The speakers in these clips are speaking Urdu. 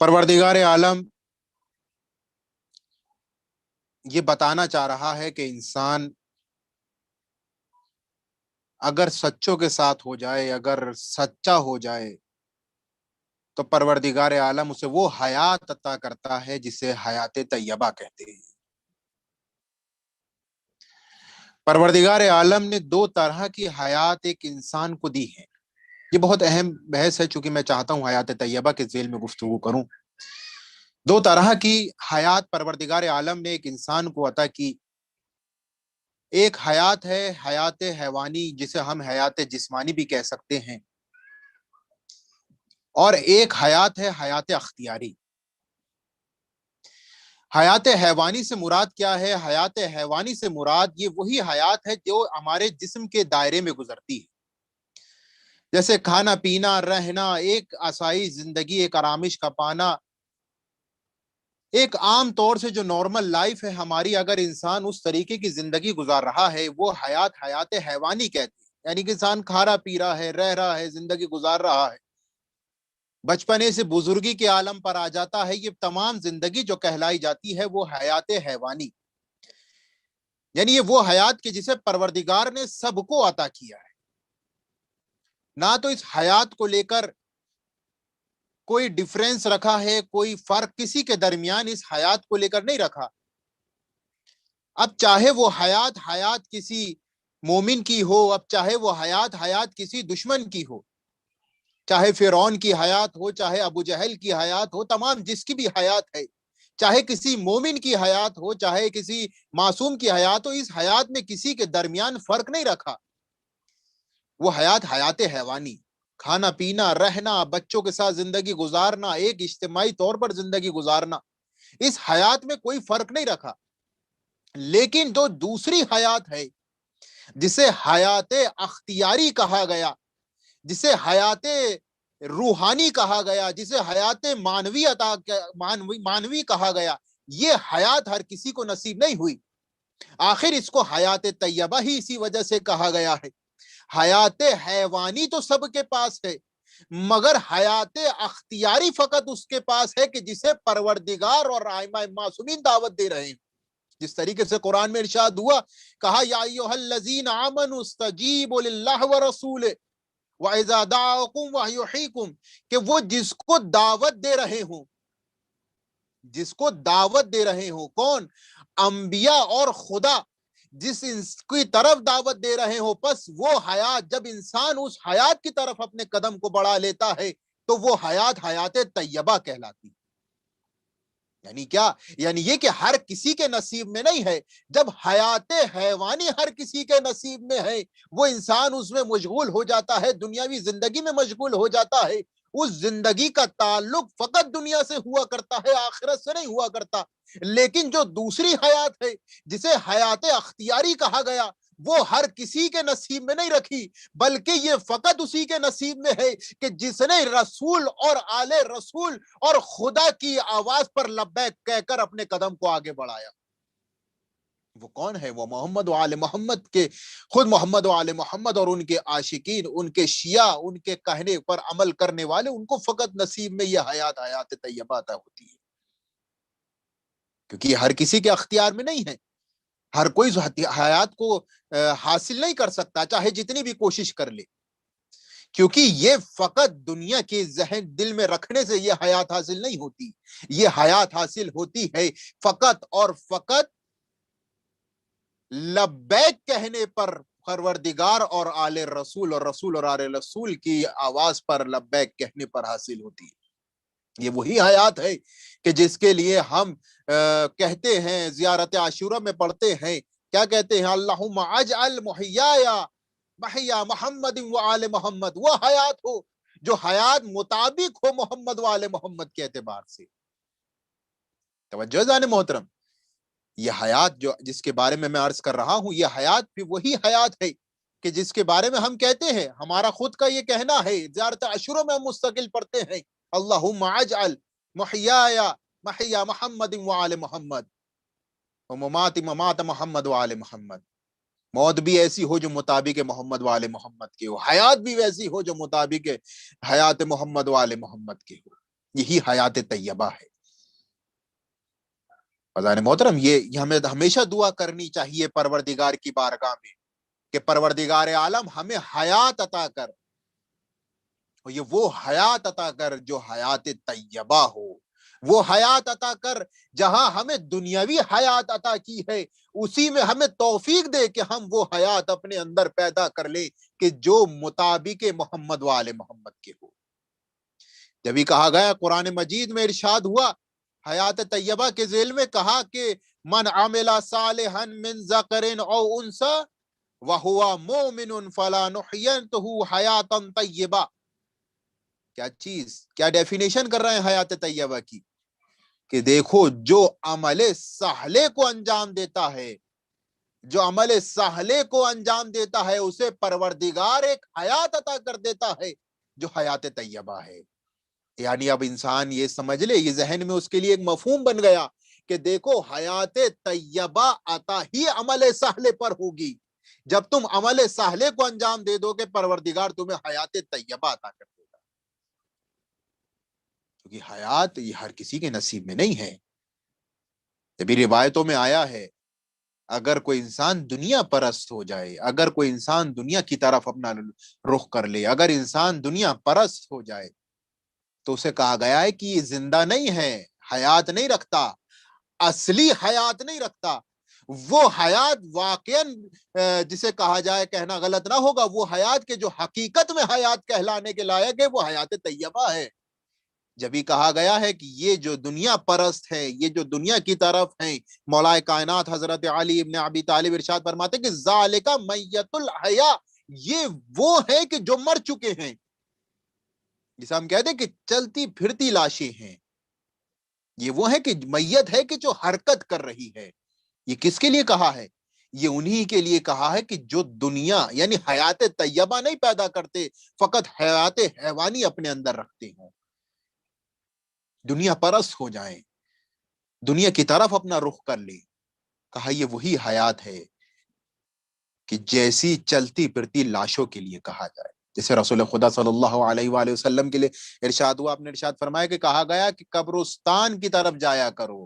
پروردگار عالم یہ بتانا چاہ رہا ہے کہ انسان اگر سچوں کے ساتھ ہو جائے، اگر سچا ہو جائے، تو پروردگار عالم اسے وہ حیات عطا کرتا ہے جسے حیات طیبہ کہتے ہیں۔ پروردگار عالم نے دو طرح کی حیات ایک انسان کو دی ہے۔ یہ بہت اہم بحث ہے، چونکہ میں چاہتا ہوں حیات طیبہ کے ذیل میں گفتگو کروں۔ دو طرح کی حیات پروردگار عالم نے ایک انسان کو عطا کی۔ ایک حیات ہے حیات حیوانی، جسے ہم حیات جسمانی بھی کہہ سکتے ہیں، اور ایک حیات ہے حیات اختیاری۔ حیات حیوانی سے مراد کیا ہے؟ حیات حیوانی سے مراد یہ وہی حیات ہے جو ہمارے جسم کے دائرے میں گزرتی ہے، جیسے کھانا پینا، رہنا، ایک آسائی زندگی، ایک آرامش کا پانا، ایک عام طور سے جو نارمل لائف ہے ہماری، اگر انسان اس طریقے کی زندگی گزار رہا ہے، وہ حیات حیوانی کہتے ہیں۔ یعنی کہ انسان کھا رہا، پی رہا ہے، رہ رہا ہے، زندگی گزار رہا ہے، بچپنے سے بزرگی کے عالم پر آ جاتا ہے، یہ تمام زندگی جو کہلائی جاتی ہے وہ حیات حیوانی، یعنی یہ وہ حیات کہ جسے پروردگار نے سب کو عطا کیا ہے۔ نہ تو اس حیات کو لے کر کوئی ڈیفرنس رکھا ہے، کوئی فرق کسی کے درمیان اس حیات کو لے کر نہیں رکھا۔ اب چاہے وہ حیات کسی مومن کی ہو، اب چاہے وہ حیات کسی دشمن کی ہو، چاہے فرعون کی حیات ہو، چاہے ابو جہل کی حیات ہو، تمام جس کی بھی حیات ہے، چاہے کسی مومن کی حیات ہو، چاہے کسی معصوم کی حیات ہو، اس حیات میں کسی کے درمیان فرق نہیں رکھا۔ وہ حیات حیوانی، کھانا پینا، رہنا، بچوں کے ساتھ زندگی گزارنا، ایک اجتماعی طور پر زندگی گزارنا، اس حیات میں کوئی فرق نہیں رکھا۔ لیکن جو دوسری حیات ہے جسے حیات اختیاری کہا گیا، جسے حیات روحانی کہا گیا، جسے حیات مانوی کہا گیا، یہ حیات ہر کسی کو نصیب نہیں ہوئی۔ آخر اس کو حیات طیبہ ہی اسی وجہ سے کہا گیا ہے۔ حیات حیوانی تو سب کے پاس ہے، مگر حیات اختیاری فقط اس کے پاس ہے کہ جسے پروردگار اور ائمہ معصومین دعوت دے رہے ہیں۔ جس طریقے سے قرآن میں ارشاد ہوا، کہا یا ایھا الذین آمنوا استجیبوا للہ ورسولہ وَإِذَا دَعَاكُمْ وَيُحْيِيكُمْ، کہ وہ جس کو دعوت دے رہے ہوں، جس کو دعوت دے رہے ہوں، کون؟ انبیاء اور خدا جس کی طرف دعوت دے رہے ہوں، پس وہ حیات، جب انسان اس حیات کی طرف اپنے قدم کو بڑھا لیتا ہے تو وہ حیات طیبہ کہلاتی ہے۔ یعنی کیا؟ یعنی یہ کہ ہر کسی کے نصیب میں نہیں ہے۔ جب حیات حیوانی ہر کسی کے نصیب میں ہے، وہ انسان اس میں مشغول ہو جاتا ہے، دنیاوی زندگی میں مشغول ہو جاتا ہے، اس زندگی کا تعلق فقط دنیا سے ہوا کرتا ہے، آخرت سے نہیں ہوا کرتا۔ لیکن جو دوسری حیات ہے جسے حیات اختیاری کہا گیا، وہ ہر کسی کے نصیب میں نہیں رکھی، بلکہ یہ فقط اسی کے نصیب میں ہے کہ جس نے رسول اور آل رسول اور خدا کی آواز پر لبیک کہہ کر اپنے قدم کو آگے بڑھایا۔ وہ کون ہے؟ وہ محمد و آل محمد کے، خود محمد و آل محمد اور ان کے عاشقین، ان کے شیعہ، ان کے کہنے پر عمل کرنے والے، ان کو فقط نصیب میں یہ حیات طیبہ عطا ہوتی ہے، کیونکہ یہ ہر کسی کے اختیار میں نہیں ہے۔ ہر کوئی حیات کو حاصل نہیں کر سکتا، چاہے جتنی بھی کوشش کر لے، کیونکہ یہ فقط دنیا کے ذہن دل میں رکھنے سے یہ حیات حاصل نہیں ہوتی۔ یہ حیات حاصل ہوتی ہے فقط اور فقط لبیک کہنے پر، پروردگار اور آل رسول اور رسول اور آل رسول کی آواز پر لبیک کہنے پر حاصل ہوتی ہے۔ یہ وہی حیات ہے کہ جس کے لیے ہم کہتے ہیں، زیارت عاشورہ میں پڑھتے ہیں، کیا کہتے ہیں؟ اللہم اجعل محیایا محیا محمد و آل محمد، وہ حیات ہو جو حیات مطابق ہو محمد و آل محمد کے اعتبار سے۔ توجہ جان محترم، یہ حیات جس کے بارے میں عرض کر رہا ہوں، یہ حیات بھی وہی حیات ہے کہ جس کے بارے میں ہم کہتے ہیں، ہمارا خود کا یہ کہنا ہے، زیارت عاشورہ میں ہم مستقل پڑھتے ہیں، اللہم اجعل محیایا محیا محمد و آل محمد و ممات ممات محمد و آل محمد۔ موت بھی ایسی ہو جو مطابق محمد و آل محمد کے ہو، حیات بھی ویسی ہو جو مطابق حیات محمد و آل محمد کے ہو۔ یہی حیات طیبہ ہے۔ فضائل محترم، یہ ہمیں ہمیشہ دعا کرنی چاہیے پروردگار کی بارگاہ میں کہ پروردگار عالم ہمیں حیات عطا کر، یہ وہ حیات عطا کر جو حیات طیبہ ہو، وہ حیات عطا کر جہاں ہمیں دنیاوی حیات عطا کی ہے اسی میں ہمیں توفیق دے کہ ہم وہ حیات اپنے اندر پیدا کر لیں کہ جو مطابق محمد و آل محمد کے ہو۔ جبھی کہا گیا قرآن مجید میں ارشاد ہوا حیات طیبہ کے ذیل میں کہا کہ من عمل صالحا من ذکر او انثی وہو مؤمن فلنحینہ حیاتا طیبہ۔ کیا چیز، کیا ڈیفینیشن کر رہے ہیں حیات طیبہ کی؟ کہ دیکھو جو عمل صالح کو انجام دیتا ہے، جو عمل صالح کو انجام دیتا ہے اسے پروردگار ایک حیات عطا کر دیتا ہے جو حیات طیبہ ہے۔ یعنی اب انسان یہ سمجھ لے، یہ ذہن میں اس کے لیے ایک مفہوم بن گیا کہ دیکھو حیات طیبہ عطا ہی عمل صالح پر ہوگی۔ جب تم عمل صالح کو انجام دے دو گے پروردگار تمہیں حیات طیبہ عطا کر دے گا، کیونکہ حیات یہ ہر کسی کے نصیب میں نہیں ہے۔ جبھی روایتوں میں آیا ہے اگر کوئی انسان دنیا پرست ہو جائے، اگر کوئی انسان دنیا کی طرف اپنا رخ کر لے، اگر انسان دنیا پرست ہو جائے تو اسے کہا گیا ہے کہ یہ زندہ نہیں ہے، حیات نہیں رکھتا، اصلی حیات نہیں رکھتا۔ وہ حیات واقعاً جسے کہا جائے، کہنا غلط نہ ہوگا، وہ حیات کے جو حقیقت میں حیات کہلانے کے لائق ہے وہ حیات طیبہ ہے۔ جبھی کہا گیا ہے کہ یہ جو دنیا پرست ہے، یہ جو دنیا کی طرف ہیں، مولا کائنات حضرت علی ابن ابی طالب ارشاد فرماتے ہیں کہ ذالک میت الحیا، یہ وہ ہے کہ جو مر چکے ہیں، جسے ہم کہتے ہیں کہ چلتی پھرتی لاشیں ہیں، یہ وہ ہے کہ میت ہے کہ جو حرکت کر رہی ہے۔ یہ کس کے لیے کہا ہے؟ یہ انہی کے لیے کہا ہے کہ جو دنیا یعنی حیات طیبہ نہیں پیدا کرتے، فقط حیات حیوانی اپنے اندر رکھتے ہوں، دنیا پرست ہو جائیں، دنیا کی طرف اپنا رخ کر لیں۔ کہا یہ وہی حیات ہے کہ جیسی چلتی پھرتی لاشوں کے لیے کہا جائے، جیسے رسول خدا صلی اللہ علیہ وآلہ وسلم کے لیے ارشاد ہوا، آپ نے ارشاد فرمایا کہ کہا گیا کہ قبرستان کی طرف جایا کرو،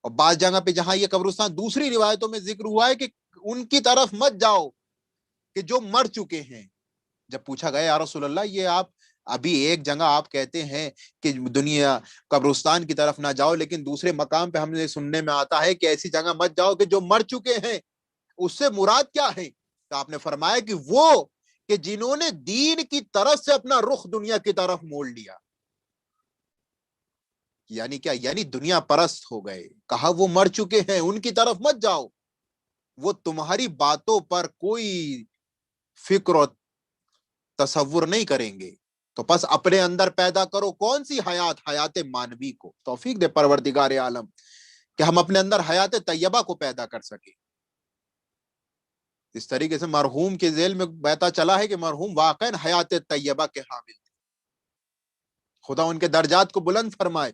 اور بعض جگہ پہ جہاں یہ قبرستان دوسری روایتوں میں ذکر ہوا ہے کہ ان کی طرف مت جاؤ کہ جو مر چکے ہیں۔ جب پوچھا گیا یا رسول اللہ یہ آپ ابھی ایک جگہ آپ کہتے ہیں کہ دنیا قبرستان کی طرف نہ جاؤ، لیکن دوسرے مقام پہ ہم نے سننے میں آتا ہے کہ ایسی جگہ مت جاؤ کہ جو مر چکے ہیں، اس سے مراد کیا ہے؟ تو آپ نے فرمایا کہ وہ کہ جنہوں نے دین کی طرف سے اپنا رخ دنیا کی طرف موڑ لیا، یعنی کیا؟ یعنی دنیا پرست ہو گئے۔ کہا وہ مر چکے ہیں، ان کی طرف مت جاؤ، وہ تمہاری باتوں پر کوئی فکر و تصور نہیں کریں گے، تو پس اپنے اندر پیدا کرو کون سی حیات؟ حیات مانوی کو توفیق دے پروردگار عالم کہ ہم اپنے اندر حیات طیبہ کو پیدا کر سکیں۔ اس طریقے سے مرحوم کے ذیل میں پتہ چلا ہے کہ مرحوم واقعاً حیات طیبہ کے حامل تھے، خدا ان کے درجات کو بلند فرمائے۔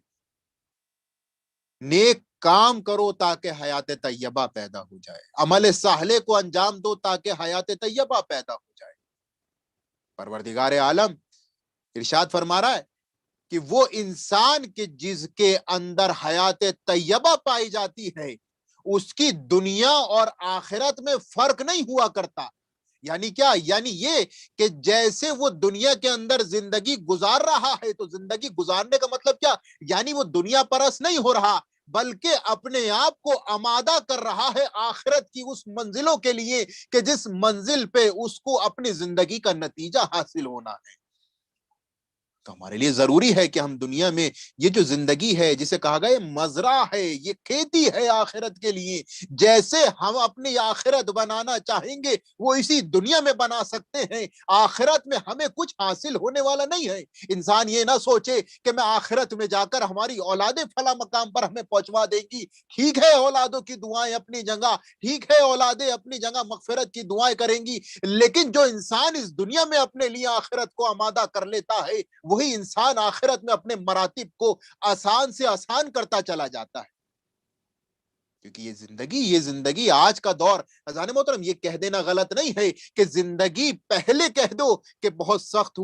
نیک کام کرو تاکہ حیات طیبہ پیدا ہو جائے، عمل صالح کو انجام دو تاکہ حیات طیبہ پیدا ہو جائے۔ پروردگار عالم ارشاد فرما رہا ہے کہ وہ انسان کے جس کے اندر حیات طیبہ پائی جاتی ہے اس کی دنیا اور آخرت میں فرق نہیں ہوا کرتا۔ یعنی کیا؟ یعنی یہ کہ جیسے وہ دنیا کے اندر زندگی گزار رہا ہے، تو زندگی گزارنے کا مطلب کیا؟ یعنی وہ دنیا پرست نہیں ہو رہا بلکہ اپنے آپ کو آمادہ کر رہا ہے آخرت کی اس منزلوں کے لیے کہ جس منزل پہ اس کو اپنی زندگی کا نتیجہ حاصل ہونا ہے۔ تو ہمارے لیے ضروری ہے کہ ہم دنیا میں یہ جو زندگی ہے جسے کہا گیا مزرعہ ہے، یہ کھیتی ہے آخرت کے لیے، جیسے ہم اپنی آخرت بنانا چاہیں گے وہ اسی دنیا میں بنا سکتے ہیں۔ آخرت میں ہمیں کچھ حاصل ہونے والا نہیں ہے۔ انسان یہ نہ سوچے کہ میں آخرت میں جا کر ہماری اولادیں فلاں مقام پر ہمیں پہنچوا دیں گی۔ ٹھیک ہے اولادوں کی دعائیں اپنی جگہ، ٹھیک ہے اولادیں اپنی جگہ مغفرت کی دعائیں کریں گی، لیکن جو انسان اس دنیا میں اپنے لیے آخرت کو آمادہ کر لیتا ہے وہی انسان آخرت میں اپنے مراتب کو آسان سے آسان کرتا چلا جاتا ہے۔ کیونکہ یہ زندگی آج کا دور، اذان محترم یہ کہہ دینا غلط نہیں ہے کہ زندگی پہلے کہہ دو کہ بہت سخت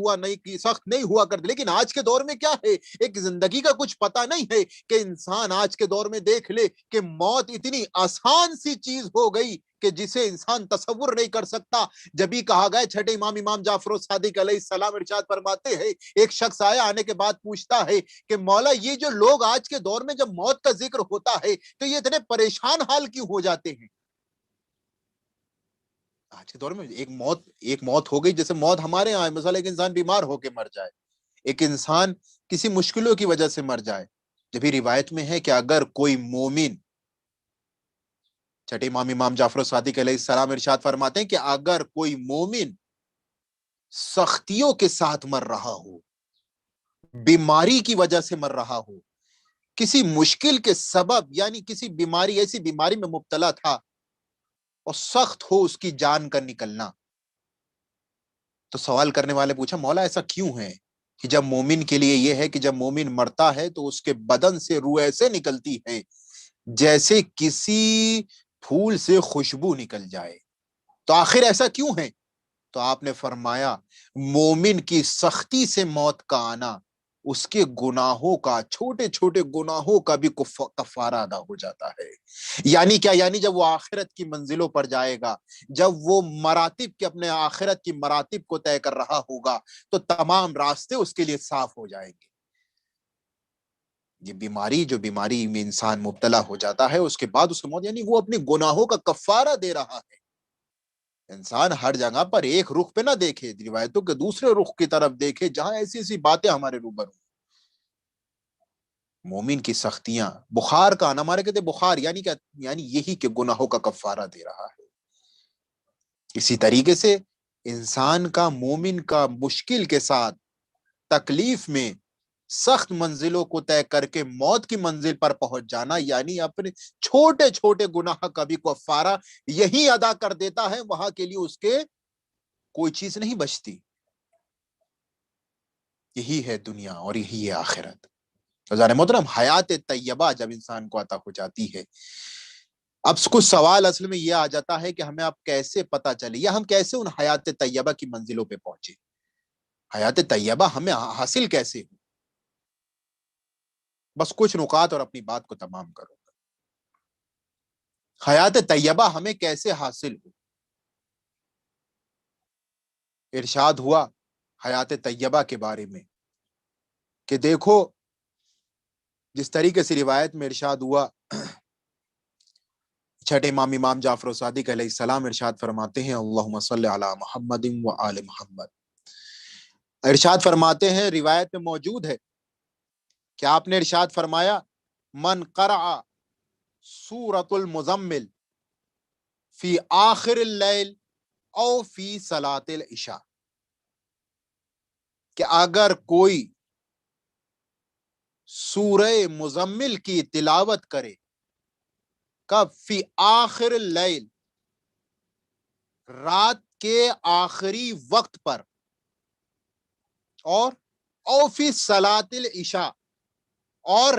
نہیں ہوا کرتی، لیکن آج کے دور میں کیا ہے، ایک زندگی کا کچھ پتہ نہیں ہے کہ انسان آج کے دور میں دیکھ لے کہ موت اتنی آسان سی چیز ہو گئی کہ جسے انسان تصور نہیں کر سکتا۔ جب ہی کہا گیا چھٹے امام جعفر الصادق علیہ السلام ارشاد فرماتے ہیں، ایک شخص آیا، آنے کے بعد پوچھتا ہے کہ مولا یہ جو لوگ آج کے دور میں جب موت کا ذکر ہوتا ہے تو یہ اتنے پریشان حال کیوں ہو جاتے ہیں؟ آج کے دور میں ایک موت ہو گئی، جیسے موت ہمارے یہاں ہے، مثلا ایک انسان بیمار ہو کے مر جائے، ایک انسان کسی مشکلوں کی وجہ سے مر جائے۔ جب ہی روایت میں ہے کہ اگر کوئی مومن، چھٹے امام جعفر الصادق علیہ السلام ارشاد فرماتے ہیں کہ اگر کوئی مومن سختیوں کے ساتھ مر رہا ہو، بیماری کی وجہ سے مر رہا ہو، کسی مشکل کے سبب، یعنی کسی بیماری، ایسی بیماری میں مبتلا تھا اور سخت ہو اس کی جان کا نکلنا، تو سوال کرنے والے پوچھا مولا ایسا کیوں ہے کہ جب مومن کے لیے یہ ہے کہ جب مومن مرتا ہے تو اس کے بدن سے روح ایسے نکلتی ہے جیسے کسی پھول سے خوشبو نکل جائے، تو آخر ایسا کیوں ہے؟ تو آپ نے فرمایا مومن کی سختی سے موت کا آنا اس کے گناہوں کا، چھوٹے چھوٹے گناہوں کا بھی کفارہ ادا ہو جاتا ہے۔ یعنی کیا؟ یعنی جب وہ آخرت کی منزلوں پر جائے گا، جب وہ مراتب کے، اپنے آخرت کی مراتب کو طے کر رہا ہوگا، تو تمام راستے اس کے لیے صاف ہو جائیں گے۔ یہ جو بیماری میں انسان مبتلا ہو جاتا ہے اس کے بعد اس کی موت، یعنی وہ اپنے گناہوں کا کفارہ دے رہا ہے۔ انسان ہر جگہ پر ایک رخ پہ نہ دیکھے، روایتوں کے دوسرے رخ کی طرف دیکھے جہاں ایسی ایسی باتیں ہمارے روبرو۔ مومن کی سختیاں، بخار کا آنا، ہمارے کہتے بخار یعنی کیا؟ یعنی یہی کہ گناہوں کا کفارہ دے رہا ہے۔ اسی طریقے سے انسان کا، مومن کا مشکل کے ساتھ، تکلیف میں، سخت منزلوں کو طے کر کے موت کی منزل پر پہنچ جانا، یعنی اپنے چھوٹے چھوٹے گناہ کا بھی کفارہ یہی ادا کر دیتا ہے، وہاں کے لیے اس کے کوئی چیز نہیں بچتی۔ یہی ہے دنیا اور یہی ہے آخرت۔ عزیزان محترم، حیات طیبہ جب انسان کو عطا ہو جاتی ہے، اب کچھ سوال اصل میں یہ آ جاتا ہے کہ ہمیں اب کیسے پتا چلے، یا ہم کیسے ان حیات طیبہ کی منزلوں پہ پہنچے، حیات طیبہ ہمیں حاصل کیسے ہو؟ بس کچھ نکات اور اپنی بات کو تمام کرو۔ حیات طیبہ ہمیں کیسے حاصل ہو؟ ارشاد ہوا حیات طیبہ کے بارے میں کہ دیکھو، جس طریقے سے روایت میں ارشاد ہوا، چھٹے امام جعفر الصادق علیہ السلام ارشاد فرماتے ہیں اللہم صلی علی محمد و آل محمد، ارشاد فرماتے ہیں، روایت میں موجود ہے کہ آپ نے ارشاد فرمایا من قرأ سورۃ المزمل فی آخر اللیل او فی صلاۃ العشاء، کہ اگر کوئی سورہ مزمل کی تلاوت کرے، کب؟ فی آخر اللیل، رات کے آخری وقت پر، اور او فی صلاۃ العشاء، اور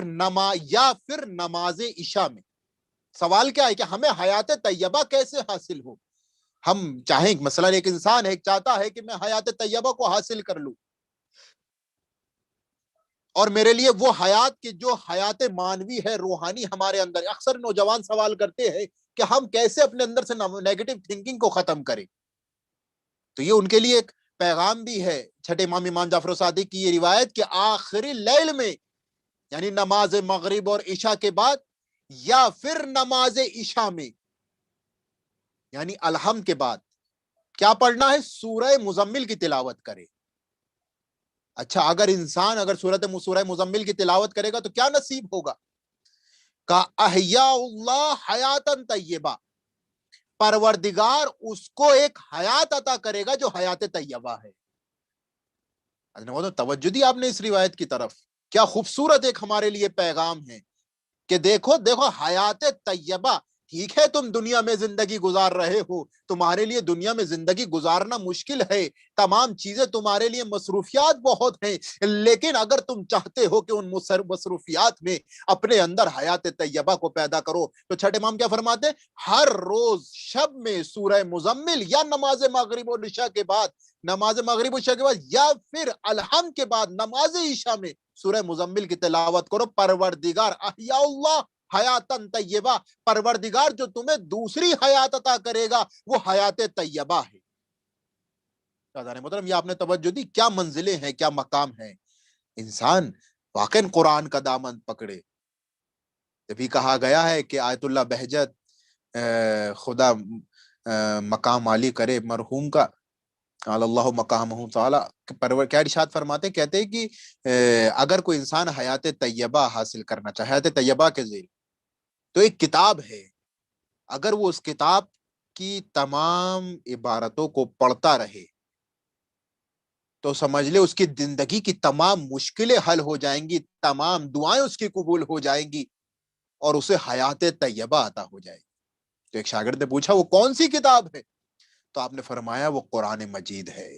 یا پھر نماز عشاء میں۔ سوال کیا ہے کہ ہمیں حیات طیبہ کیسے حاصل ہو؟ ہم چاہیں، مثلا ایک انسان ہے چاہتا ہے کہ میں حیات طیبہ کو حاصل کر لوں، اور میرے لیے وہ حیات کی جو حیات مانوی ہے، روحانی ہمارے اندر، اکثر نوجوان سوال کرتے ہیں کہ ہم کیسے اپنے اندر سے نیگیٹو تھنکنگ کو ختم کریں، تو یہ ان کے لیے ایک پیغام بھی ہے چھٹے امام جعفر صادق کی یہ روایت کہ آخری لیل میں، یعنی نماز مغرب اور عشاء کے بعد، یا پھر نماز عشاء میں، یعنی الحمد کے بعد کیا پڑھنا ہے؟ سورہ مزمل کی تلاوت کرے۔ اچھا، اگر سورہ مزمل کی تلاوت کرے گا تو کیا نصیب ہوگا؟ کا احیاء اللہ حیاتن طیبہ، پروردگار اس کو ایک حیات عطا کرے گا جو حیات طیبہ ہے۔ توجہ دی آپ نے اس روایت کی طرف، کیا خوبصورت ایک ہمارے لیے پیغام ہے کہ دیکھو حیات طیبہ ٹھیک ہے تم دنیا میں زندگی گزار رہے ہو، تمہارے لیے دنیا میں زندگی گزارنا مشکل ہے، تمام چیزیں تمہارے لیے مصروفیات بہت ہیں، لیکن اگر تم چاہتے ہو کہ ان مصروفیات میں اپنے اندر حیات طیبہ کو پیدا کرو تو چھٹے امام کیا فرماتے ہیں؟ ہر روز شب میں سورہ مزمل یا نماز مغرب و عشاء کے بعد، نماز مغرب و عشاء کے بعد یا پھر الحمد کے بعد نماز عشاء میں سورہ مزمل کی تلاوت کرو۔ پروردگار احیا اللہ حیاتن طیبہ، پروردگار جو تمہیں دوسری حیات عطا کرے گا وہ حیات طیبہ ہے۔ محترم، یہ آپ نے توجہ دی، کیا منزلیں ہیں، کیا مقام ہے۔ انسان واقعا قرآن کا دامن پکڑے۔ جبھی کہا گیا ہے کہ آیت اللہ بہجت خدا مقام عالی کرے مرحوم کا، اللہ مقامہ تعالی، کیا ارشاد فرماتے، کہتے ہیں کہ اگر کوئی انسان حیات طیبہ حاصل کرنا چاہے، حیات طیبہ کے ذیل تو ایک کتاب ہے، اگر وہ اس کتاب کی تمام عبارتوں کو پڑھتا رہے تو سمجھ لے اس کی زندگی کی تمام مشکلیں حل ہو جائیں گی، تمام دعائیں اس کی قبول ہو جائیں گی اور اسے حیات طیبہ عطا ہو جائے گی۔ تو ایک شاگرد نے پوچھا وہ کون سی کتاب ہے؟ تو آپ نے فرمایا وہ قرآن مجید ہے۔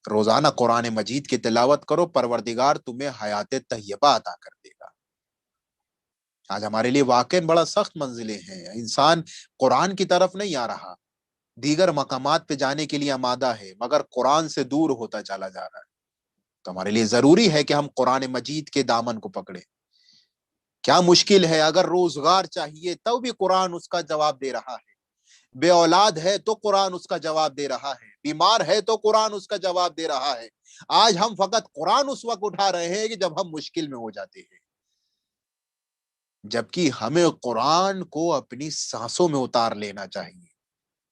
روزانہ قرآن مجید کی تلاوت کرو، پروردگار تمہیں حیات طیبہ عطا کر دے گا۔ آج ہمارے لیے واقعا بڑا سخت منزلیں ہیں، انسان قرآن کی طرف نہیں آ رہا، دیگر مقامات پہ جانے کے لیے آمادہ ہے مگر قرآن سے دور ہوتا چلا جا رہا ہے۔ تو ہمارے لیے ضروری ہے کہ ہم قرآن مجید کے دامن کو پکڑیں۔ کیا مشکل ہے، اگر روزگار چاہیے تو بھی قرآن اس کا جواب دے رہا ہے، بے اولاد ہے تو قرآن اس کا جواب دے رہا ہے، بیمار ہے تو قرآن اس کا جواب دے رہا ہے۔ آج ہم فقط قرآن اس وقت اٹھا رہے ہیں کہ جب ہم مشکل میں ہو جاتے ہیں، جبکہ ہمیں قرآن کو اپنی سانسوں میں اتار لینا چاہیے۔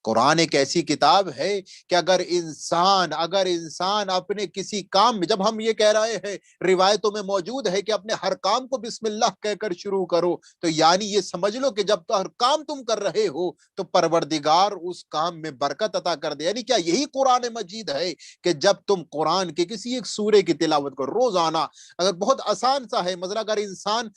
قرآن ایک ایسی کتاب ہے کہ اگر انسان اپنے کسی کام میں، جب ہم یہ کہہ رہے ہیں، روایتوں میں موجود ہے کہ اپنے ہر کام کو بسم اللہ کہہ کر شروع کرو، تو یعنی یہ سمجھ لو کہ جب تو ہر کام تم کر رہے ہو تو پروردگار اس کام میں برکت عطا کر دے۔ یعنی کیا یہی قرآن مجید ہے کہ جب تم قرآن کے کسی ایک سورے کی تلاوت کرو روزانہ، اگر بہت آسان سا ہے، مثلا اگر انسان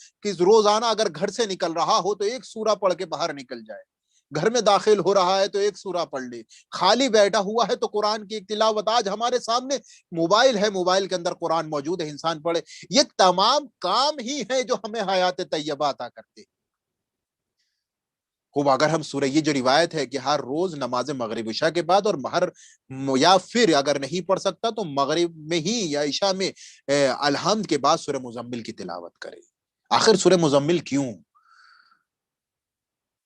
روزانہ اگر گھر سے نکل رہا ہو تو ایک سورہ پڑھ کے باہر نکل جائے، گھر میں داخل ہو رہا ہے تو ایک سورہ پڑھ لے، خالی بیٹھا ہوا ہے تو قرآن کی ایک تلاوت، آج ہمارے سامنے موبائل ہے، موبائل کے اندر قرآن موجود ہے، انسان پڑھے۔ یہ تمام کام ہی ہیں جو ہمیں حیات طیبہ عطا کرتے ہیں۔ خوب، اگر ہم سورہ، یہ جو روایت ہے کہ ہر روز نماز مغرب عشاء کے بعد اور یا پھر اگر نہیں پڑھ سکتا تو مغرب میں ہی یا عشاء میں الحمد کے بعد سورہ مزمل کی تلاوت کرے۔ آخر سورہ مزمل کیوں؟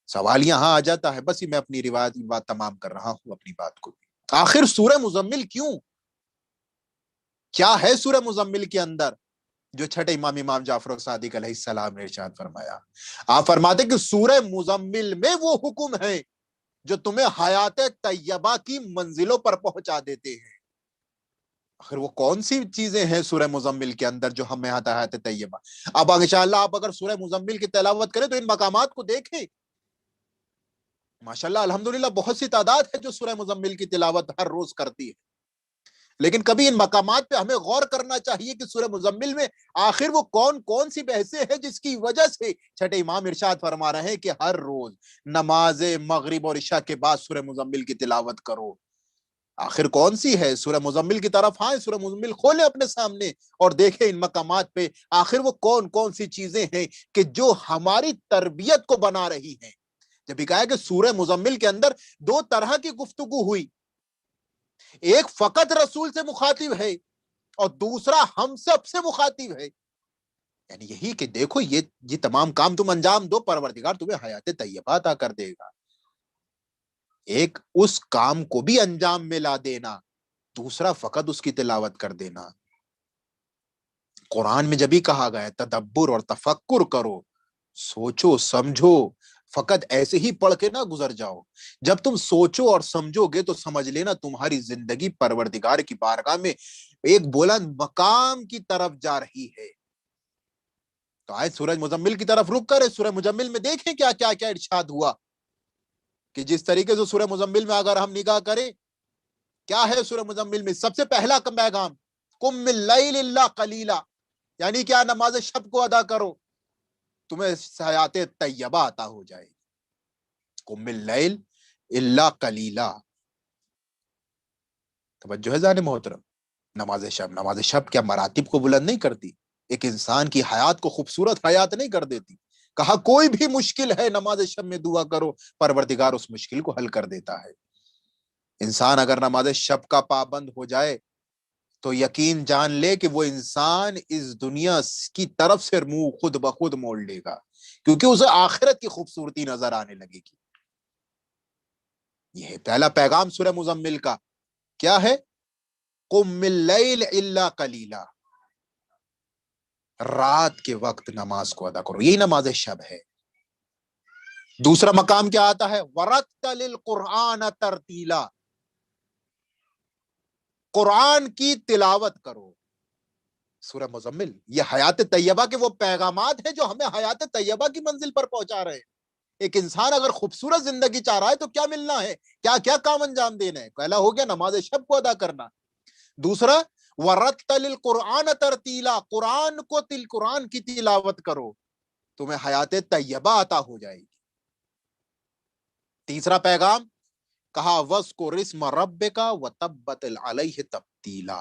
سوال یہاں آ جاتا ہے، بس ہی میں اپنی روایت کی بات تمام کر رہا ہوں، اپنی بات کو بھی۔ آخر سورہ مزمل کیوں؟ کیا ہے سورہ مزمل کے اندر جو چھٹے امام جعفر صادق علیہ السلام نے ارشاد فرمایا؟ آپ فرماتے کہ سورہ مزمل میں وہ حکم ہے جو تمہیں حیات طیبہ کی منزلوں پر پہنچا دیتے ہیں۔ آخر وہ کون سی چیزیں ہیں سورہ مزمل کے اندر جو ہمیں حیات طیبہ؟ اب انشاءاللہ آپ اگر سورہ مزمل کی تلاوت کریں تو ان مقامات کو دیکھیں، ماشاءاللہ الحمدللہ بہت سی تعداد ہے جو سورہ مزمل کی تلاوت ہر روز کرتی ہے، لیکن کبھی ان مقامات پہ ہمیں غور کرنا چاہیے کہ سورہ مزمل میں آخر وہ کون کون سی بحثیں ہیں جس کی وجہ سے چھٹے امام ارشاد فرما رہے ہیں کہ ہر روز نماز مغرب اور عشاء کے بعد سورہ مزمل کی تلاوت کرو۔ آخر کون سی ہے؟ سورہ مزمل کی طرف آئیں، سورہ مزمل کھولیں اپنے سامنے اور دیکھیں ان مقامات پہ آخر وہ کون کون سی چیزیں ہیں کہ جو ہماری تربیت کو بنا رہی ہیں۔ جب کہا ہے کہ سورہ مزمل کے اندر دو طرح کی گفتگو ہوئی، ایک فقط رسول سے مخاطب ہے اور دوسرا ہم سب سے مخاطب ہے، یعنی یہی کہ دیکھو یہ تمام کام تم انجام دو، پروردگار تمہیں حیات طیبہ عطا کر دے گا۔ ایک اس کام کو بھی انجام میں لا دینا، دوسرا فقط اس کی تلاوت کر دینا۔ قرآن میں جب بھی کہا گیا ہے تدبر اور تفکر کرو، سوچو سمجھو، فقط ایسے ہی پڑھ کے نہ گزر جاؤ۔ جب تم سوچو اور سمجھو گے تو سمجھ لینا تمہاری زندگی پروردگار کی بارگاہ میں ایک بلند مقام کی طرف جا رہی ہے۔ تو آج سورہ مزمل کی طرف رک کرے، سورہ مزمل میں دیکھیں کیا کیا کیا ارشاد ہوا، کہ جس طریقے سے سورہ مزمل میں اگر ہم نگاہ کریں، کیا ہے سورہ مزمل میں؟ سب سے پہلا پیغام قم من اللیل الا قلیلا، یعنی کیا؟ نماز شب کو ادا کرو، تمہیں حیات طیبہ عطا ہو جائے گی۔ قم اللیل الا قلیلا. توجہ ہے ذہن محترم. نماز شب کیا مراتب کو بلند نہیں کرتی؟ ایک انسان کی حیات کو خوبصورت حیات نہیں کر دیتی؟ کہا کوئی بھی مشکل ہے نماز شب میں دعا کرو، پروردگار اس مشکل کو حل کر دیتا ہے. انسان اگر نماز شب کا پابند ہو جائے تو یقین جان لے کہ وہ انسان اس دنیا کی طرف سے منہ خود بخود موڑ لے گا، کیونکہ اسے آخرت کی خوبصورتی نظر آنے لگے گی. یہ ہے پہلا پیغام سورہ مزمل کا. کیا ہے؟ قم اللیل الا قلیلا، رات کے وقت نماز کو ادا کرو، یہی نماز شب ہے. دوسرا مقام کیا آتا ہے؟ ورتل القرآن ترتیلا، قرآن کی تلاوت کرو. سورہ مزمل یہ حیات طیبہ کے وہ پیغامات ہیں جو ہمیں حیات طیبہ کی منزل پر پہنچا رہے ہیں. ایک انسان اگر خوبصورت زندگی چاہ رہا ہے تو کیا ملنا ہے، کیا کیا کام انجام دینا ہے؟ پہلا ہو گیا نماز شب کو ادا کرنا. دوسرا ورتل القرآن ترتیلا، قرآن کی تلاوت کرو، تمہیں حیات طیبہ عطا ہو جائے گی. تیسرا پیغام کہا وَاذْكُرِ اسْمَ رَبِّكَ وَتَبَّتْ عَلَيْهِ تَبْتِيلًا،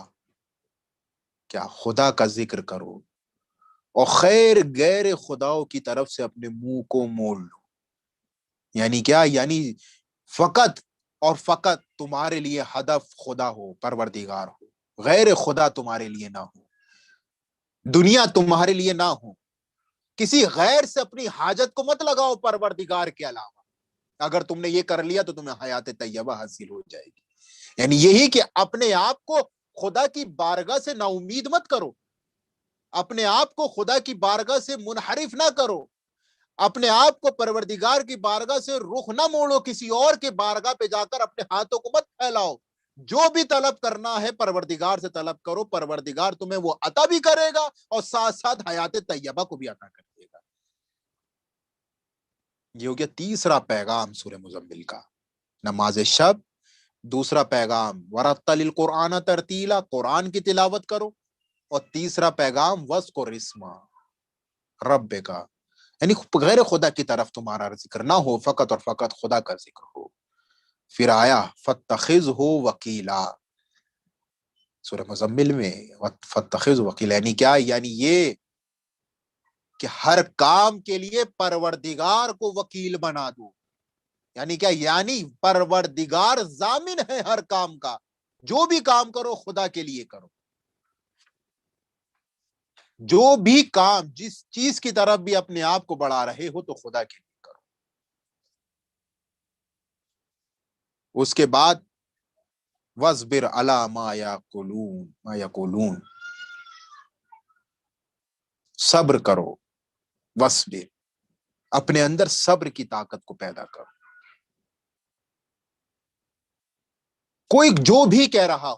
کیا خدا کا ذکر کرو اور خیر غیر خداؤں کی طرف سے اپنے منہ کو موڑ لو. یعنی کیا؟ یعنی فقط اور فقط تمہارے لیے ہدف خدا ہو، پروردگار ہو، غیر خدا تمہارے لیے نہ ہو، دنیا تمہارے لیے نہ ہو. کسی غیر سے اپنی حاجت کو مت لگاؤ پروردگار کے علاوہ. اگر تم نے یہ کر لیا تو تمہیں حیات طیبہ حاصل ہو جائے گی. یعنی یہی کہ اپنے آپ کو خدا کی بارگاہ سے نا امید مت کرو، اپنے آپ کو خدا کی بارگاہ سے منحرف نہ کرو، اپنے آپ کو پروردگار کی بارگاہ سے رخ نہ موڑو، کسی اور کے بارگاہ پہ جا کر اپنے ہاتھوں کو مت پھیلاؤ. جو بھی طلب کرنا ہے پروردگار سے طلب کرو، پروردگار تمہیں وہ عطا بھی کرے گا اور ساتھ ساتھ حیات طیبہ کو بھی عطا کر دے گا. یہ ہو گیا تیسرا پیغام سورہ مزمل کا، نماز شب. دوسرا پیغام ورتل القرآن ترتیلا، قرآن کی تلاوت کرو. اور تیسرا پیغام وَاذْكُرِ اسْمَ رَبِّكَ، یعنی غیر خدا کی طرف تمہارا ذکر نہ ہو، فقط اور فقط خدا کا ذکر ہو. پھر آیا فَاتَّخِذْهُ وَكِيلًا، سورہ مزمل میں فَاتَّخِذْهُ وَكِيلًا یعنی کیا؟ یعنی یہ کہ ہر کام کے لیے پروردگار کو وکیل بنا دو. یعنی کیا؟ یعنی پروردگار ضامن ہے ہر کام کا، جو بھی کام کرو خدا کے لیے کرو. جو بھی کام جس چیز کی طرف بھی اپنے آپ کو بڑھا رہے ہو تو خدا کے لیے کرو. اس کے بعد وَاصْبِرْ عَلَىٰ مَا يَقُولُونَ، صبر کرو. وَاصْبِرْ، اپنے اندر صبر کی طاقت کو پیدا کرو. کوئی جو بھی کہہ رہا ہو،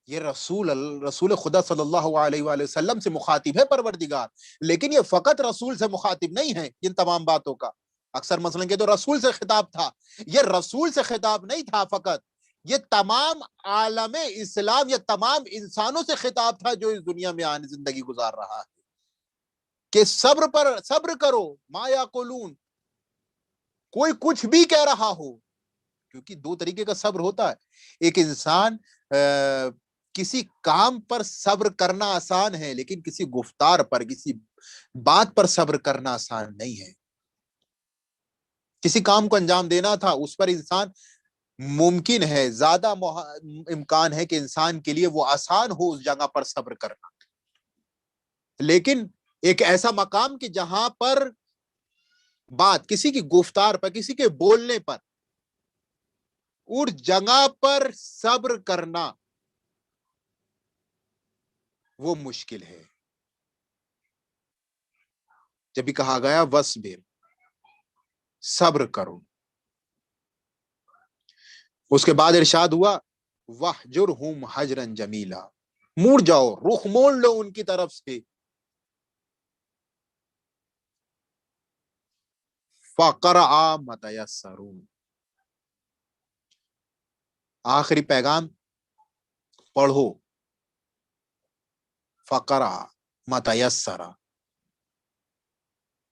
یہ رسول خدا صلی اللہ علیہ وآلہ وسلم سے مخاطب ہے پروردگار، لیکن یہ فقط رسول سے مخاطب نہیں ہے ان تمام باتوں کا. اکثر مثلا کہ تو رسول سے خطاب تھا، یہ رسول سے خطاب نہیں تھا فقط، یہ تمام عالم اسلام، یہ تمام انسانوں سے خطاب تھا جو اس دنیا میں آنے زندگی گزار رہا ہے، کہ صبر کرو. ما یقولون، کوئی کچھ بھی کہہ رہا ہو، کیونکہ دو طریقے کا صبر ہوتا ہے. ایک انسان کسی کام پر صبر کرنا آسان ہے، لیکن کسی گفتار پر، کسی بات پر صبر کرنا آسان نہیں ہے. کسی کام کو انجام دینا تھا، اس پر انسان ممکن ہے، زیادہ امکان ہے کہ انسان کے لیے وہ آسان ہو اس جگہ پر صبر کرنا. لیکن ایک ایسا مقام کہ جہاں پر بات، کسی کی گفتار پر، کسی کے بولنے پر، اس جگہ پر صبر کرنا وہ مشکل ہے. جب بھی کہا گیا وَاصْبِرْ، صبر کرو. اس کے بعد ارشاد ہوا وَاهْجُرْهُمْ هَجْرًا جَمِيلًا، موڑ جاؤ، رخ موڑ لو ان کی طرف سے. فَقَرَعَ مَتَيَسَّرُونَ، آخری پیغام پڑھو. فَقَرَعَ مَتَيَسَّرَ،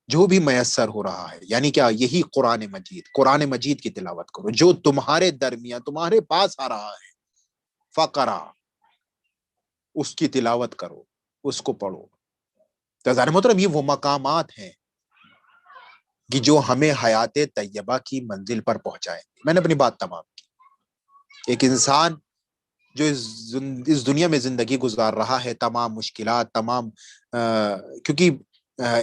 جو بھی میسر ہو رہا ہے، یعنی کیا؟ یہی قرآن مجید کی تلاوت کرو، جو تمہارے درمیان تمہارے پاس آ رہا ہے، فقرا، اس کی تلاوت کرو، اس کو پڑھو۔ تو عزیزان محترم، یہ وہ مقامات ہیں کہ جو ہمیں حیات طیبہ کی منزل پر پہنچائیں۔ میں نے اپنی بات تمام کی۔ ایک انسان جو اس دنیا میں زندگی گزار رہا ہے، تمام مشکلات، کیونکہ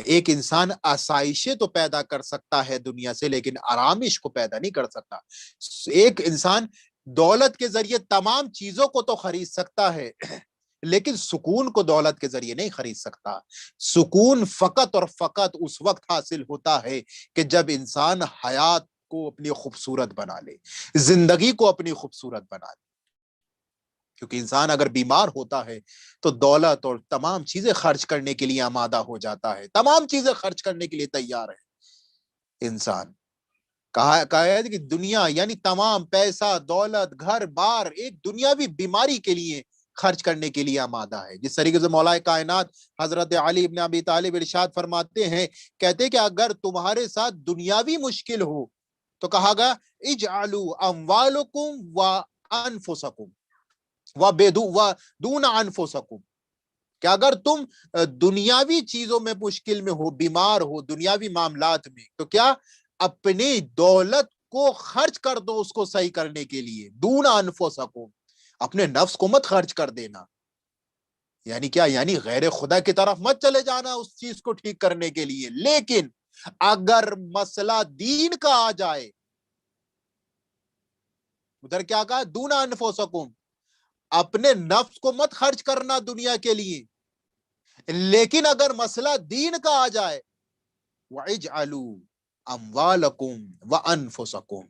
ایک انسان آسائشیں تو پیدا کر سکتا ہے دنیا سے، لیکن آرامش کو پیدا نہیں کر سکتا۔ ایک انسان دولت کے ذریعے تمام چیزوں کو تو خرید سکتا ہے، لیکن سکون کو دولت کے ذریعے نہیں خرید سکتا۔ سکون فقط اور فقط اس وقت حاصل ہوتا ہے کہ جب انسان حیات کو اپنی خوبصورت بنا لے، زندگی کو اپنی خوبصورت بنا لے۔ کیونکہ انسان اگر بیمار ہوتا ہے تو دولت اور تمام چیزیں خرچ کرنے کے لیے آمادہ ہو جاتا ہے، تمام چیزیں خرچ کرنے کے لیے تیار ہے انسان۔ کہا ہے کہ دنیا یعنی تمام پیسہ، دولت، گھر بار ایک دنیاوی بیماری کے لیے خرچ کرنے کے لیے آمادہ ہے۔ جس طریقے سے مولا کائنات حضرت علی ابن ابی طالب ارشاد فرماتے ہیں، کہتے ہیں کہ اگر تمہارے ساتھ دنیاوی مشکل ہو تو کہا گا اجعلوا اموالکم وانفسکم ودون انفسکم، کہ اگر تم دنیاوی چیزوں میں مشکل میں ہو، بیمار ہو، دنیاوی معاملات میں، تو کیا اپنی دولت کو خرچ کر دو اس کو صحیح کرنے کے لیے۔ دون انفسکم، اپنے نفس کو مت خرچ کر دینا۔ یعنی کیا؟ یعنی غیر خدا کی طرف مت چلے جانا اس چیز کو ٹھیک کرنے کے لیے، لیکن اگر مسئلہ دین کا آ جائے، ادھر کیا کہا؟ دون انفسکم، اپنے نفس کو مت خرچ کرنا دنیا کے لیے، لیکن اگر مسئلہ دین کا آ جائے، وَاجْعَلُوا أَمْوَالَكُمْ وَأَنفُسَكُمْ،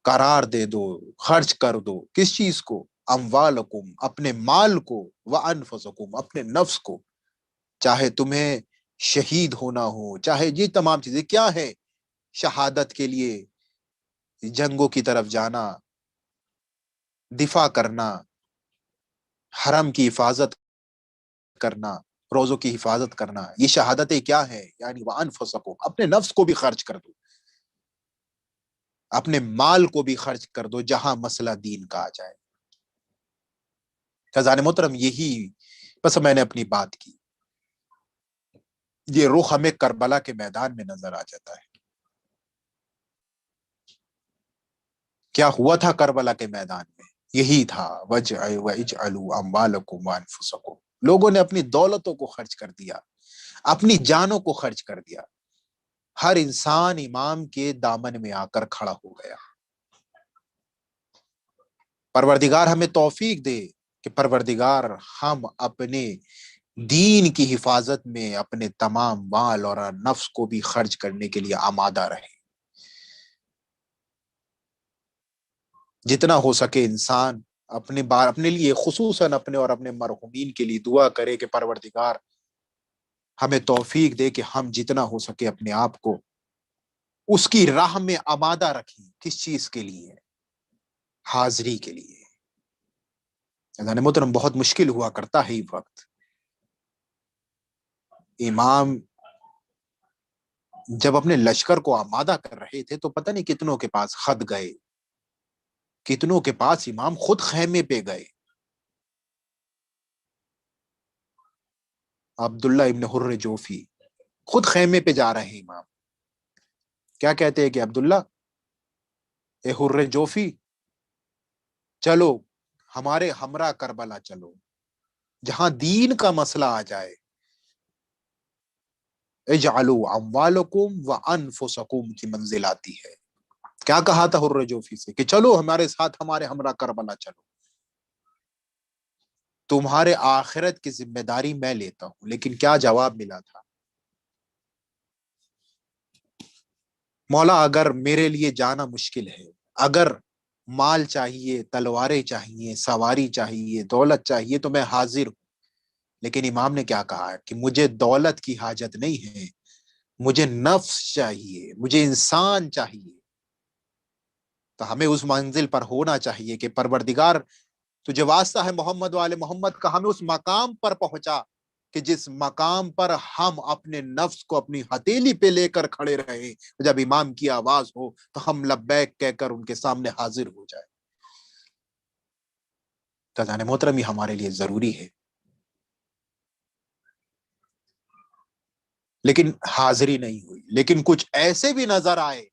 قرار دے دو، خرچ کر دو، کس چیز کو؟ اموالکم، اپنے مال کو، وانفسکم، اپنے نفس کو۔ چاہے تمہیں شہید ہونا ہو، چاہے یہ تمام چیزیں کیا ہے، شہادت کے لیے جنگوں کی طرف جانا، دفاع کرنا، حرم کی حفاظت کرنا، روزوں کی حفاظت کرنا، یہ شہادتیں کیا ہے؟ یعنی وانفسکم، اپنے نفس کو بھی خرچ کر دو، اپنے مال کو بھی خرچ کر دو جہاں مسئلہ دین کا آ جائے۔ خزان محترم، یہی بس میں نے اپنی بات کی۔ یہ رخ ہمیں کربلا کے میدان میں نظر آ جاتا ہے۔ کیا ہوا تھا کربلا کے میدان میں؟ یہی تھا، وَاجْعَلُوا أَمْوَالَكُمْ وَأَنفُسَكُمْ، لوگوں نے اپنی دولتوں کو خرچ کر دیا، اپنی جانوں کو خرچ کر دیا۔ ہر انسان امام کے دامن میں آ کر کھڑا ہو گیا۔ پروردگار ہمیں توفیق دے کہ پروردگار ہم اپنے دین کی حفاظت میں اپنے تمام مال اور نفس کو بھی خرچ کرنے کے لیے آمادہ رہے۔ جتنا ہو سکے انسان اپنے لیے، خصوصاً اپنے اور اپنے مرحومین کے لیے دعا کرے کہ پروردگار ہمیں توفیق دے کہ ہم جتنا ہو سکے اپنے آپ کو اس کی راہ میں آمادہ رکھیں۔ کس چیز کے لیے؟ حاضری کے لیے۔ محترم، بہت مشکل ہوا کرتا ہے یہ وقت۔ امام جب اپنے لشکر کو آمادہ کر رہے تھے تو پتہ نہیں کتنوں کے پاس خط گئے، کتنوں کے پاس امام خود خیمے پہ گئے۔ عبداللہ ابن حر جوفی خود خیمے پہ جا رہے ہیں امام، کیا کہتے ہیں کہ عبداللہ اے حر جوفی، چلو ہمارے ہمراہ کربلا چلو، جہاں دین کا مسئلہ آ جائے۔ اجعلوا اموالکم وانفسکم کی منزل آتی ہے۔ کیا کہا تھا حر جوفی سے کہ چلو ہمارے ساتھ، ہمارے ہمراہ کربلا چلو، تمہارے آخرت کی ذمہ داری میں لیتا ہوں۔ لیکن کیا جواب ملا تھا؟ مولا اگر میرے لیے جانا مشکل ہے، اگر مال چاہیے، تلواریں چاہیے، سواری چاہیے، دولت چاہیے، تو میں حاضر ہوں۔ لیکن امام نے کیا کہا کہ مجھے دولت کی حاجت نہیں ہے، مجھے نفس چاہیے، مجھے انسان چاہیے۔ تو ہمیں اس منزل پر ہونا چاہیے کہ پروردگار تجھے واسطہ ہے محمد والے محمد کا، ہمیں اس مقام پر پہنچا کہ جس مقام پر ہم اپنے نفس کو اپنی ہتھیلی پہ لے کر کھڑے رہے، جب امام کی آواز ہو تو ہم لبیک کہہ کر ان کے سامنے حاضر ہو جائے۔ خزان محترم، یہ ہمارے لیے ضروری ہے، لیکن حاضری نہیں ہوئی۔ لیکن کچھ ایسے بھی نظر آئے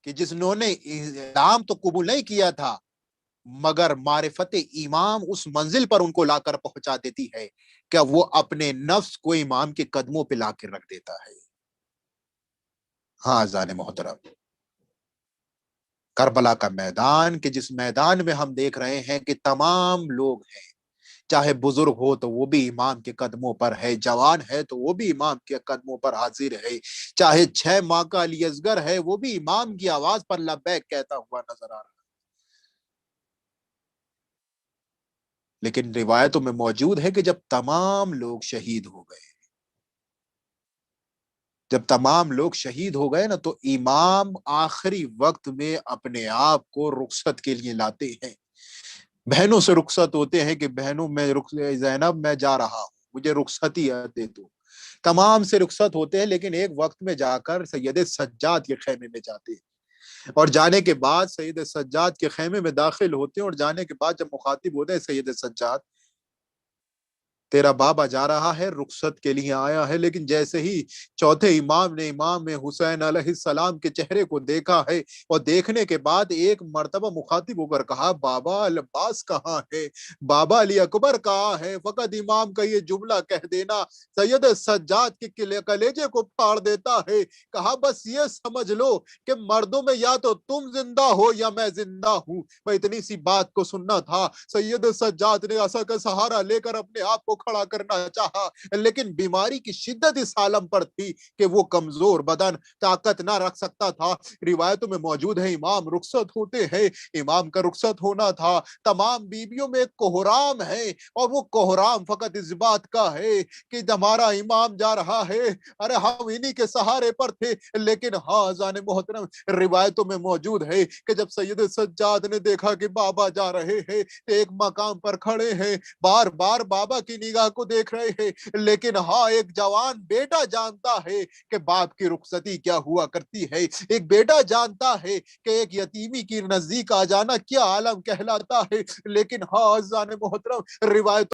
کہ جنہوں نے اسلام تو قبول نہیں کیا تھا، مگر معرفت امام اس منزل پر ان کو لا کر پہنچا دیتی ہے کہ وہ اپنے نفس کو امام کے قدموں پہ لا کے رکھ دیتا ہے۔ ہاں عزیزان محترم، کربلا کا میدان، کہ جس میدان میں ہم دیکھ رہے ہیں کہ تمام لوگ ہیں، چاہے بزرگ ہو تو وہ بھی امام کے قدموں پر ہے، جوان ہے تو وہ بھی امام کے قدموں پر حاضر ہے، چاہے 6 ماہ کا علی اصغر ہے وہ بھی امام کی آواز پر لبیک کہتا ہوا نظر آ رہا ہے۔ لیکن روایتوں میں موجود ہے کہ جب تمام لوگ شہید ہو گئے، جب تمام لوگ شہید ہو گئے نا، تو امام آخری وقت میں اپنے آپ کو رخصت کے لیے لاتے ہیں، بہنوں سے رخصت ہوتے ہیں کہ بہنوں میں زینب میں جا رہا ہوں، مجھے رخصتی دے دو۔ تمام سے رخصت ہوتے ہیں، لیکن ایک وقت میں جا کر سید سجاد کے خیمے میں جاتے ہیں، اور جانے کے بعد سید سجاد کے خیمے میں داخل ہوتے ہیں، اور جانے کے بعد جب مخاطب ہوتے ہیں سید سجاد، تیرا بابا جا رہا ہے، رخصت کے لیے آیا ہے، لیکن جیسے ہی چوتھے امام نے امام حسین علیہ السلام کے چہرے کو دیکھا ہے، اور دیکھنے کے بعد ایک مرتبہ مخاطب ہو کر کہا، بابا العباس کہاں ہے، بابا علی اکبر کہاں ہے؟ فقط امام کا یہ جملہ کہہ دینا سید سجاد کے کلیجے کو پھاڑ دیتا ہے۔ کہا بس یہ سمجھ لو کہ مردوں میں یا تو تم زندہ ہو یا میں زندہ ہوں۔ میں اتنی سی بات کو سننا تھا، سید سجاد نے عصا کا سہارا لے کر اپنے آپ کو کھڑا کرنا چاہا، لیکن بیماری کی شدت اس عالم پر تھی کہ وہ کمزور بدن طاقت نہ رکھ سکتا تھا۔ روایتوں میں موجود ہے امام رخصت ہوتے ہیں، امام کا رخصت ہونا تھا، تمام بیویوں میں ایک کوہرام ہے، اور وہ کوہرام فقط اس بات کا ہے کہ ہمارا امام جا رہا ہے، ارے ہم انہی کے سہارے پر تھے۔ لیکن ہاں زان محترم، روایتوں میں موجود ہے کہ جب سید سجاد نے دیکھا کہ بابا جا رہے ہیں، ایک مقام پر کھڑے ہیں، بار بار بابا کی نگاہ کو دیکھ رہے ہیں، لیکن ہاں ایک جوان بیٹا جانتا ہے کہ باپ کی رخصتی کیا ہوا کرتی ہے، ایک بیٹا جانتا ہے کہ ایک یتیمی کی نزدیک آ جانا کیا عالم کہلاتا ہے۔ لیکن ہاں عزیزان محترم، روایت